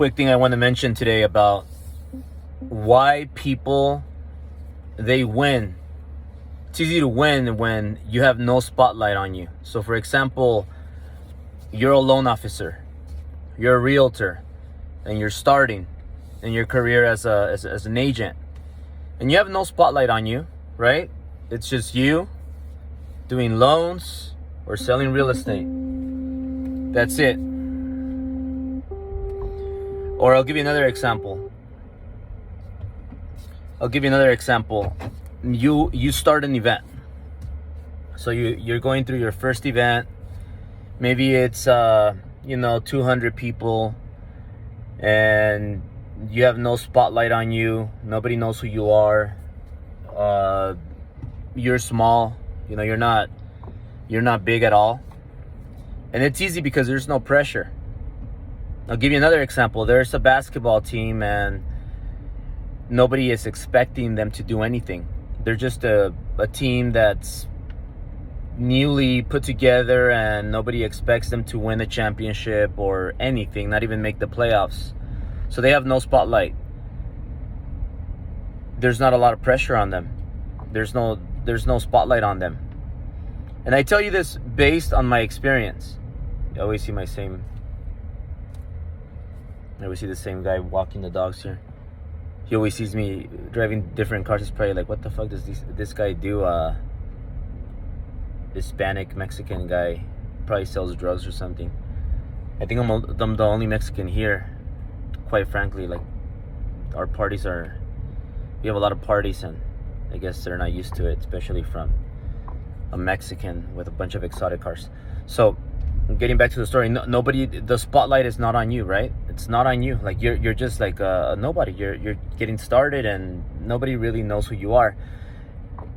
quick thing I want to mention today about why people, they win. It's easy to win when you have no spotlight on you. So for example, you're a loan officer, you're a realtor, and you're starting in your career as an agent, and you have no spotlight on you, right? It's just you doing loans or selling real estate. That's it. Or I'll give you another example. You start an event. So you're going through your first event. Maybe it's 200 people, and you have no spotlight on you. Nobody knows who you are. You're small. You're not big at all. And it's easy because there's no pressure. I'll give you another example. There's a basketball team and nobody is expecting them to do anything. They're just a team that's newly put together and nobody expects them to win a championship or anything, not even make the playoffs. So they have no spotlight. There's not a lot of pressure on them. There's no spotlight on them. And I tell you this based on my experience. You always see the same guy walking the dogs here. He always sees me driving different cars. He's probably like, what the fuck does this guy do? Hispanic Mexican guy, probably sells drugs or something. I think I'm the only Mexican here. Quite frankly, like, our parties we have a lot of parties, and I guess they're not used to it, especially from a Mexican with a bunch of exotic cars. So getting back to the story, the spotlight is not on you, right? It's not on you. Like, you're just like a nobody. You're getting started and nobody really knows who you are.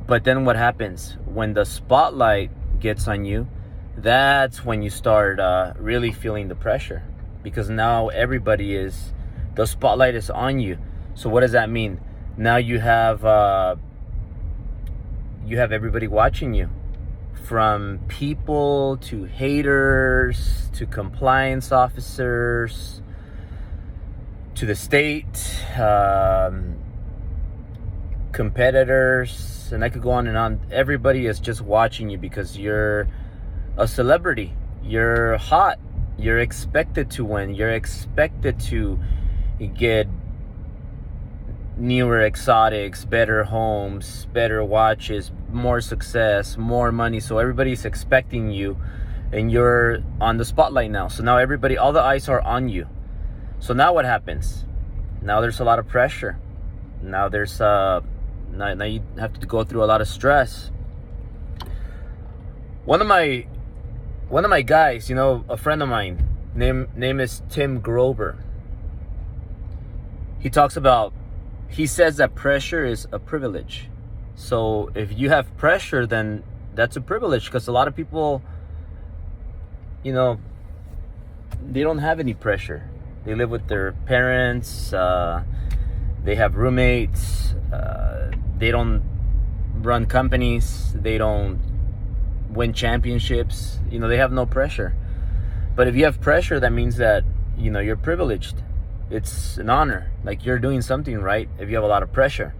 But then what happens when the spotlight gets on you? That's when you start really feeling the pressure, because now the spotlight is on you. So what does that mean? Now you have everybody watching you, from people to haters to compliance officers to the state, competitors, and I could go on and on. Everybody is just watching you because you're a celebrity. You're hot. You're expected to win. You're expected to get newer exotics, better homes, better watches, more success, more money. So everybody's expecting you, and you're on the spotlight now. So now all the eyes are on you. So now what happens? Now there's a lot of pressure. Now there's now you have to go through a lot of stress. One of my guys, a friend of mine, name is Tim Grober. He says that pressure is a privilege. So if you have pressure, then that's a privilege, because a lot of people, they don't have any pressure. They live with their parents, they have roommates, they don't run companies, they don't win championships, they have no pressure. But if you have pressure, that means that, you're privileged. It's an honor, like you're doing something right if you have a lot of pressure.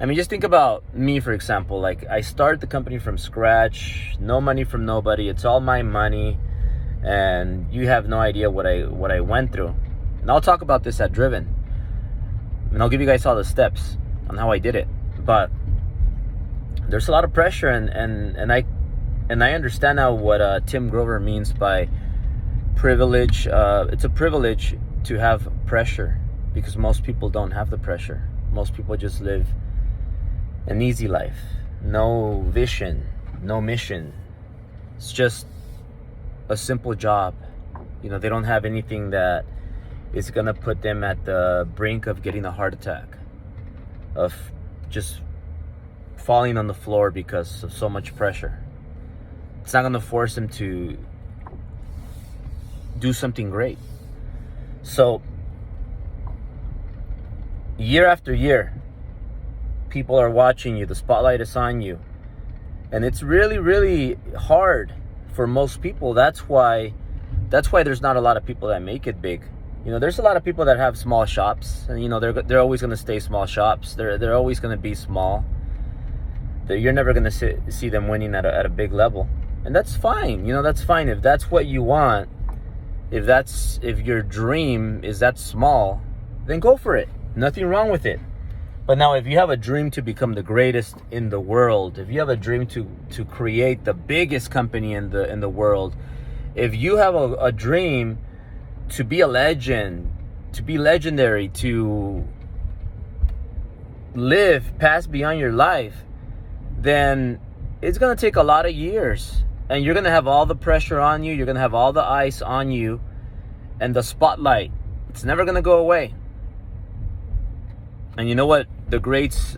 I mean, just think about me, for example. Like, I started the company from scratch, no money from nobody. It's all my money, and you have no idea what I went through. And I'll talk about this at Driven, and I'll give you guys all the steps on how I did it. But there's a lot of pressure, and I understand now what Tim Grover means by privilege. It's a privilege to have pressure, because most people don't have the pressure. Most people just live an easy life, no vision, no mission. It's just a simple job. They don't have anything that is gonna put them at the brink of getting a heart attack, of just falling on the floor because of so much pressure. It's not gonna force them to do something great. So year after year, people are watching you. The spotlight is on you, and it's really, really hard for most people. That's why there's not a lot of people that make it big. You know, there's a lot of people that have small shops, and you know they're always going to stay small shops. They're always going to be small. You're never going to see them winning at a big level, and that's fine. You know, that's fine if that's what you want. If your dream is that small, then go for it. Nothing wrong with it. But now, if you have a dream to become the greatest in the world, if you have a dream to create the biggest company in the world, if you have a dream to be a legend, to be legendary, to live past beyond your life, then it's going to take a lot of years. And you're going to have all the pressure on you. You're going to have all the ice on you. And the spotlight, it's never going to go away. And you know what the greats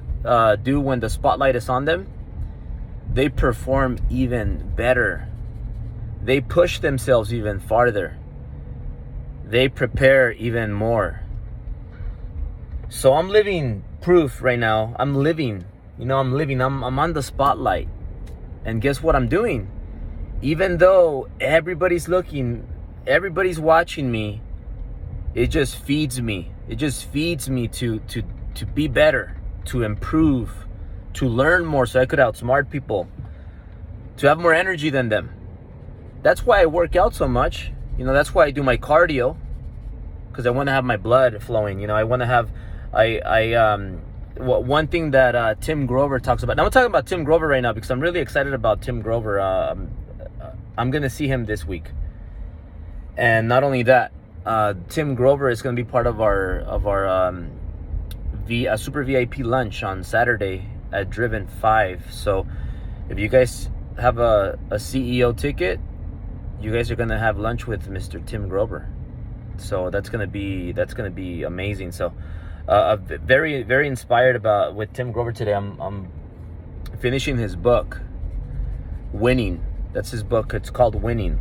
do when the spotlight is on them? They perform even better. They push themselves even farther. They prepare even more. So I'm living proof right now. I'm living. I'm on the spotlight. And guess what I'm doing? Even though everybody's looking, everybody's watching me, it just feeds me. It just feeds me to be better, to improve, to learn more so I could outsmart people, to have more energy than them. That's why I work out so much. That's why I do my cardio, because I want to have my blood flowing. I want to have, one thing that Tim Grober talks about. Now I'm talking about Tim Grober right now because I'm really excited about Tim Grober. I'm going to see him this week. And not only that, Tim Grober is going to be part of our Super VIP lunch on Saturday at Driven 5. So if you guys have a CEO ticket, you guys are going to have lunch with Mr. Tim Grober. So that's going to be amazing. So very, very inspired with Tim Grober today. I'm finishing his book, Winning. That's his book. It's called Winning.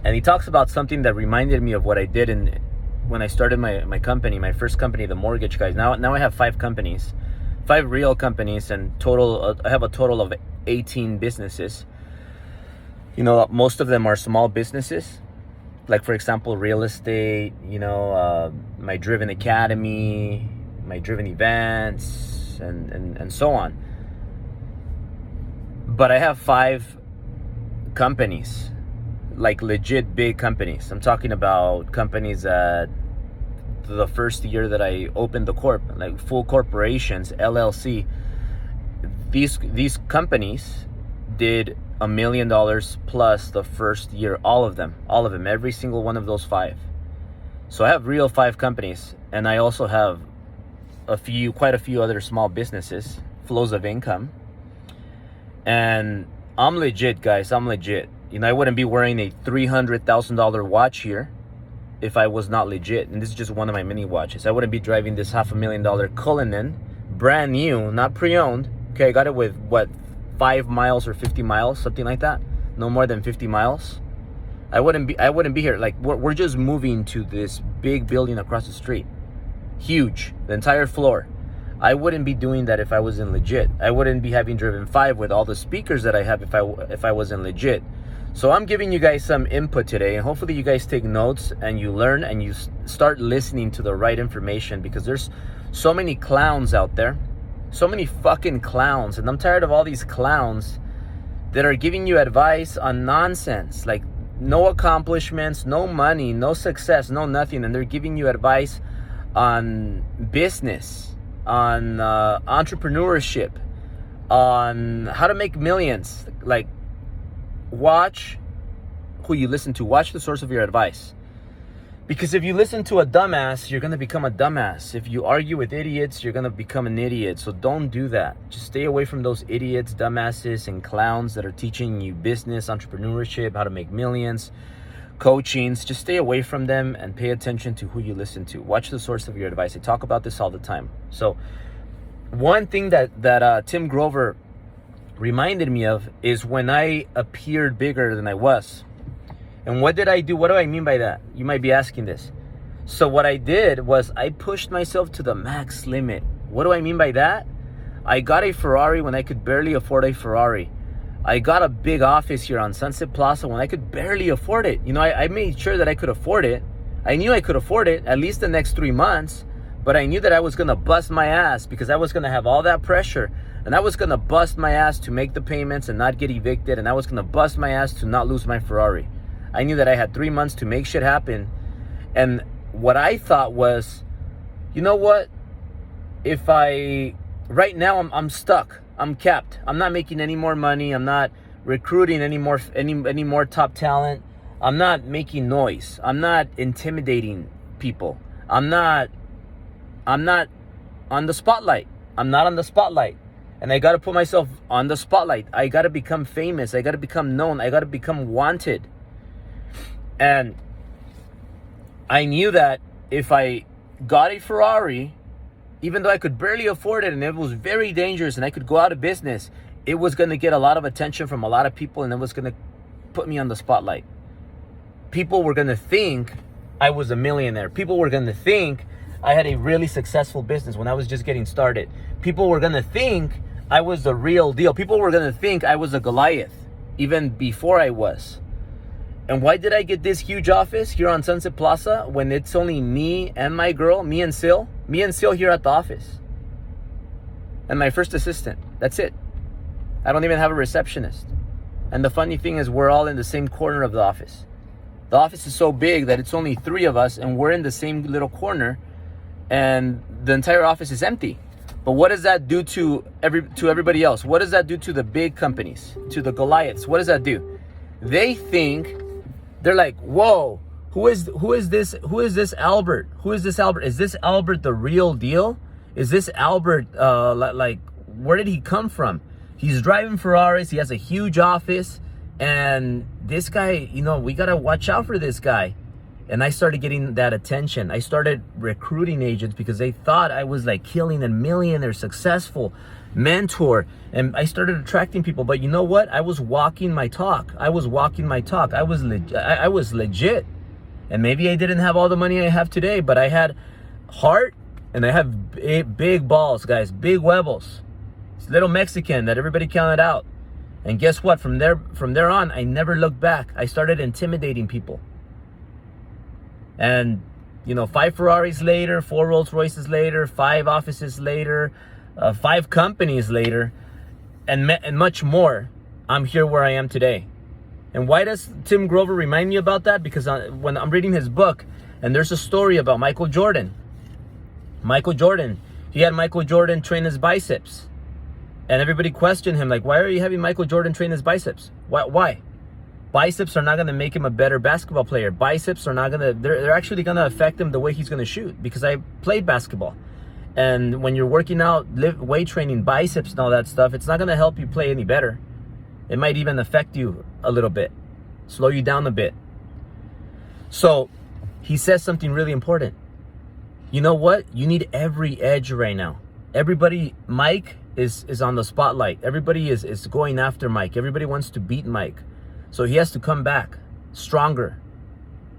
And he talks about something that reminded me of what I did when I started my company, my first company, the Mortgage Guys. Now I have 5 companies, 5 real companies, and total. I have a total of 18 businesses. Most of them are small businesses, like for example, real estate. My Driven Academy, my Driven events, and so on. But I have 5 companies. Like legit big companies. I'm talking about companies that the first year that I opened the corp, like full corporations, LLC. These companies did $1 million plus the first year. All of them, every single one of those 5. So I have real 5 companies, and I also have quite a few other small businesses, flows of income. And I'm legit, guys. I'm legit. I wouldn't be wearing a $300,000 watch here if I was not legit. And this is just one of my mini watches. I wouldn't be driving this $500,000 Cullinan, brand new, not pre-owned. Okay, I got it with 5 miles or 50 miles, something like that. No more than 50 miles. I wouldn't be here. Like we're just moving to this big building across the street, huge, the entire floor. I wouldn't be doing that if I wasn't legit. I wouldn't be having Driven 5 with all the speakers that I have if I wasn't legit. So I'm giving you guys some input today, and hopefully you guys take notes and you learn and you start listening to the right information, because there's so many clowns out there, so many fucking clowns, and I'm tired of all these clowns that are giving you advice on nonsense, like no accomplishments, no money, no success, no nothing, and they're giving you advice on business, on entrepreneurship, on how to make millions. Like, watch who you listen to. Watch the source of your advice. Because if you listen to a dumbass, you're going to become a dumbass. If you argue with idiots, you're going to become an idiot. So don't do that. Just stay away from those idiots, dumbasses, and clowns that are teaching you business, entrepreneurship, how to make millions, coachings. Just stay away from them and pay attention to who you listen to. Watch the source of your advice. I talk about this all the time. So one thing that Tim Grover reminded me of is when I appeared bigger than I was. And what did I do? What do I mean by that? You might be asking this. So what I did was I pushed myself to the max limit. What do I mean by that? I got a Ferrari when I could barely afford a Ferrari. I got a big office here on Sunset Plaza when I could barely afford it. I made sure that I could afford it. I knew I could afford it at least the next 3 months, but I knew that I was going to bust my ass because I was going to have all that pressure, and I was going to bust my ass to make the payments and not get evicted, and I was going to bust my ass to not lose my Ferrari. I knew that I had 3 months to make shit happen. And what I thought was, you know what? If right now I'm stuck. I'm capped. I'm not making any more money. I'm not recruiting any more top talent. I'm not making noise. I'm not intimidating people. I'm not on the spotlight. I'm not on the spotlight. And I got to put myself on the spotlight. I got to become famous. I got to become known. I got to become wanted. And I knew that if I got a Ferrari, even though I could barely afford it and it was very dangerous and I could go out of business, it was going to get a lot of attention from a lot of people, and it was going to put me on the spotlight. People were going to think I was a millionaire. People were going to think I had a really successful business when I was just getting started. People were going to think I was the real deal. People were going to think I was a Goliath even before I was. And why did I get this huge office here on Sunset Plaza when it's only me and my girl, me and Sil here at the office, and my first assistant? That's it. I don't even have a receptionist. And the funny thing is, we're all in the same corner of the office. The office is so big that it's only 3 of us, and we're in the same little corner, and the entire office is empty. But what does that do to everybody else? What does that do to the big companies, to the Goliaths? What does that do? They think, they're like, whoa, who is this Albert? Who is this Albert? Is this Albert the real deal? Is this Albert, like, where did he come from? He's driving Ferraris. He has a huge office. And this guy, we got to watch out for this guy. And I started getting that attention. I started recruiting agents because they thought I was like killing a millionaire, successful mentor. And I started attracting people. But you know what? I was walking my talk. I was legit. And maybe I didn't have all the money I have today, but I had heart and I have big balls, guys, big huevos. It's little Mexican that everybody counted out. And guess what? From there on, I never looked back. I started intimidating people. And, 5 Ferraris later, 4 Rolls Royces later, 5 offices later, 5 companies later, and much more, I'm here where I am today. And why does Tim Grober remind me about that? Because when I'm reading his book, and there's a story about Michael Jordan. He had Michael Jordan train his biceps. And everybody questioned him, like, why are you having Michael Jordan train his biceps? Why? Biceps are not going to make him a better basketball player. Biceps are not going to, they're actually going to affect him the way he's going to shoot. Because I played basketball. And when you're working out, weight training, biceps and all that stuff, it's not going to help you play any better. It might even affect you a little bit. Slow you down a bit. So, he says something really important. You know what? You need every edge right now. Everybody, Mike is on the spotlight. Everybody is going after Mike. Everybody wants to beat Mike. So he has to come back stronger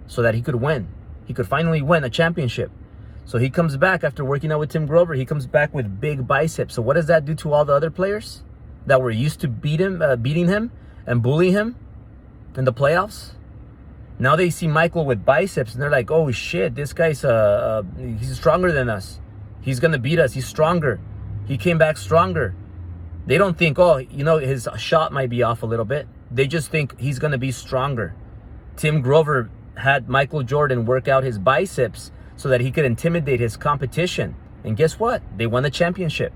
so that he could win. He could finally win a championship. So he comes back after working out with Tim Grover. He comes back with big biceps. So what does that do to all the other players that were used to beating him and bullying him in the playoffs? Now they see Michael with biceps and they're like, oh shit, this guy's he's stronger than us. He's gonna beat us. He's stronger. He came back stronger. They don't think, oh, his shot might be off a little bit. They just think he's gonna be stronger. Tim Grover had Michael Jordan work out his biceps so that he could intimidate his competition. And guess what? They won the championship.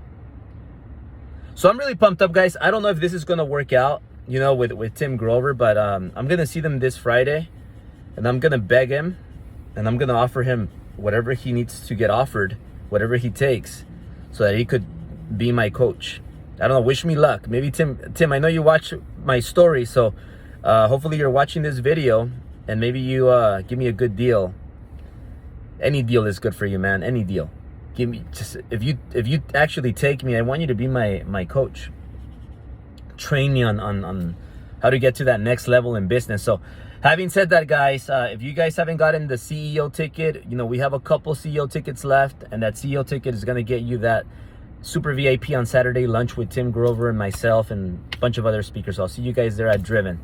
So I'm really pumped up, guys. I don't know if this is gonna work out, with Tim Grover, but I'm gonna see them this Friday. And I'm going to beg him, and I'm going to offer him whatever he needs to get offered, whatever he takes, so that he could be my coach. I don't know, wish me luck. Maybe Tim, I know you watch my story, so hopefully you're watching this video, and maybe you give me a good deal. Any deal is good for you, man. Any deal. Give me, just if you actually take me, I want you to be my coach. Train me on how to get to that next level in business. So having said that, guys, if you guys haven't gotten the CEO ticket, we have a couple CEO tickets left, and that CEO ticket is going to get you that super VIP on Saturday lunch with Tim Grover and myself and a bunch of other speakers. I'll see you guys there at Driven.